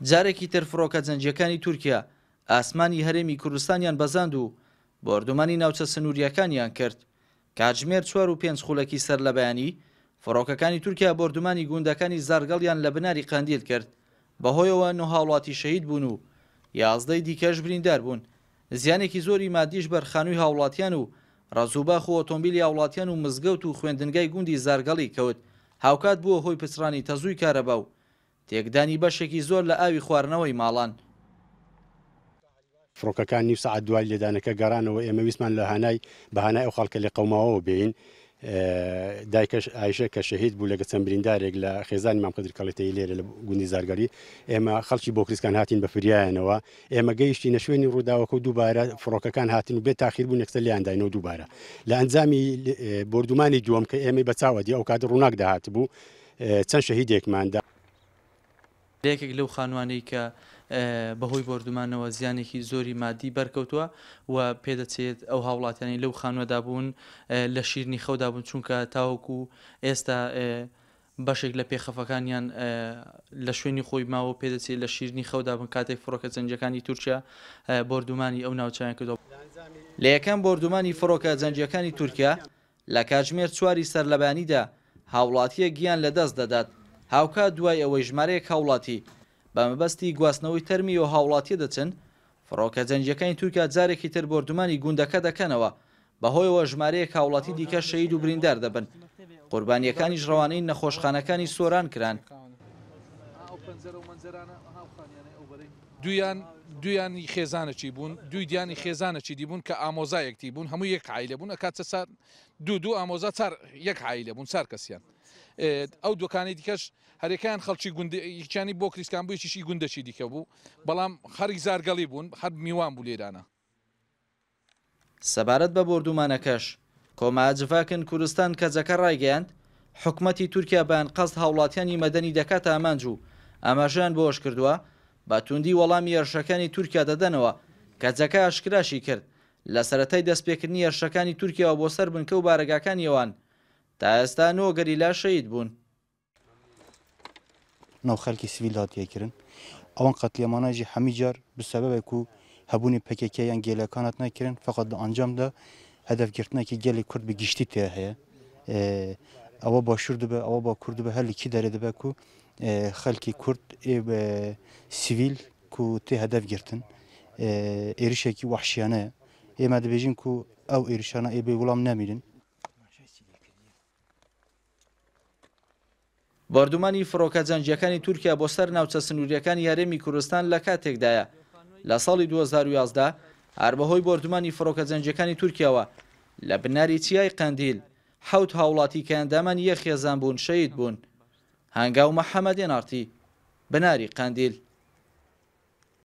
جارێکی تر فڕۆکە جەنگیەکانی تورکیا ئاسمانی هەرێمی کوردستانیان بەزاند و بۆردومانی ناوچە سنووریەکانیان کرد. کاتژمێر 4 و 5 خولەکی سەر لە بەیانی فڕۆکەکانی تورکیا بۆردومانی گوندەکانی زارگەڵیان لە بناری قەندیل کرد. بەهۆیەوە 9 هاوڵاتی شەهید بوون و 11 دیکەش بریندار بوون. زیانێکی زۆری مادیش بەرخانووی هاوڵاتیان و ڕازوباخ و ئۆتۆمبیلی هاوڵاتیان و مزگەوت و خوێندنگای گوندی زارگەڵی کەوت. هاوکات بووە هۆی پچڕانی تەزووی کارەبا و تێکدانی بەشێکی زۆر لە ئاوی خواردنەوەی ماڵان. فڕۆکەکان نیو سەعات دوای لێدانەکە گەڕانەوە ئێمە ویسمان لە هانای بەهانای ئەو خەڵکە لێ قەوماوەوە بین. دایکەش ئایشە کە شەهید بوو لەگە چەند بریندارێک لە خێزانی مام قەدر کەڵێتەی لێرە لە گوندی زارگەڵی. ئێمە خەڵکی بۆ کریسکان هاتین بە فریایەنەوە. ئێمە گەیشتینە شوێنی ڕووداوەکە و دووبارە فڕۆکەکان هاتین و بێت تاخیر بوو نەکسە لیانداینەوە دووبارە لە ئەنجامی بردومانی دووەم کە ئێمە بەچاوەدی ئەو کات ڕووناک داهات بوو چەند شەهیدێکماندا. یەکێک لەو خانوانەی کە بەهۆی بردومانەوە زیانێکی زۆری مادی بەرکەوتووە و پێدەچێت ئەو هاوڵاتیانی لەو خانوەدا بوون لە شیرنی خەودا بوون چونکە تاوەکو ئێستا بەشێک لە پێخەفەکانیان لە شوێنی خۆی ماوە پێدەچێت لە شیرنی خەودا بن کاتێک فڕۆکە جەنگیەکانی تورکیا بردومانی ئەو ناوچیان کردەوە. لە یەکەم بردومانی فڕۆکە جەنگیەکانی تورکیا لە کاتژمێر 4 سەر لەبانیدا هاوڵاتیە گیان لە دەست دەدات. هاوکات دوای ئەوەی ژمارەیەک هاوڵاتی بە مەبەستی گواستنەوەی تەرمی و هاوڵاتی دەچن، فڕۆکە جەنگیەکانی تورکیا جارێکی تر بردومانی گوندەکە دەکەنەوە. بەهۆیەوە ژمارەیەک هاوڵاتی دیکە شەهید و بریندار دەبن. قوربانیەکانی ژڕەوانەی نەخۆشخانەکانی سۆران کران. دویانی خێزانەکی بوون، دوی دیانی خێزانەکی دیبوون کە ئامۆزایەکتی بوون، هەموو یەک عایلە بوون. ئەکاتە سار دوو ئامۆزا یەک عایلە بوون، چار کەسیان. ئەو دوکانی دیکەش هەرێکیان خەڵکی گوندیانی بۆ کریسکان بووی چیشی گوندەچی دیکە بوو، بەڵام خەری زارگەڵی بوون، هەر میوان بوو لێرانە. سەبارەت بە بردومانەکەش کۆماجڤاکن کوردستان کەجەکە ڕایگەیاند حکومەتی تورکیا بەیان قەست هاوڵاتیانی مەدەنی دەکاتە ئامانج و ئاماژیان بۆش کردووە بە توندی وەڵامی هێرشەکانی تورکیا دەدەنەوە. کەجەکە ئاشکراشی کرد لە سەرەتای دەستپێکردنی هێرشەکانی تورکیاوە بۆ سەر بنکە و بارەگاکانی ئەوان تا ئێستا 9 گەریلا شەهید بوون. ناو خەڵکی سیڤیل هاتیەکردن ئەوان قەتلیەمانەژی هەمی جار بسەبەبێک و هەبوونی پەکێکیان گێلەکانات نەکردن فقط لە ئەنجامدا هەدەفگرتنێکی گەلی کورد بە گشتی تێ هەیە. ئەوە باشوور دەبێ ئەوە با کوورد بە هەرێکی دەرێ دەبێت و خەڵکی کورد سیڤیل و تێ هەدەفگرتن ئێریشێکی وەحشیانەیە. ئێمە دەبێژین و ئەو ئێریشانە ئێ بێ وەڵام نەمیرن. بردومانی فڕۆکە جەنگیەکانی تورکیا بۆ سەر ناوچە سنووریەکانی هەرێمی کوردستان لە کاتێکدایە لە ساڵی 2011 هەر بەهۆی بردومانی فڕۆکە جەنگیەکانی تورکیاوە لە بناری چیای قەندیل 7 هاوڵاتی کە ئەندامان یەک خێزان بوون شەهید بوون. هەنگاو مەحەمەدێن ئارتی، بناری قەندیل.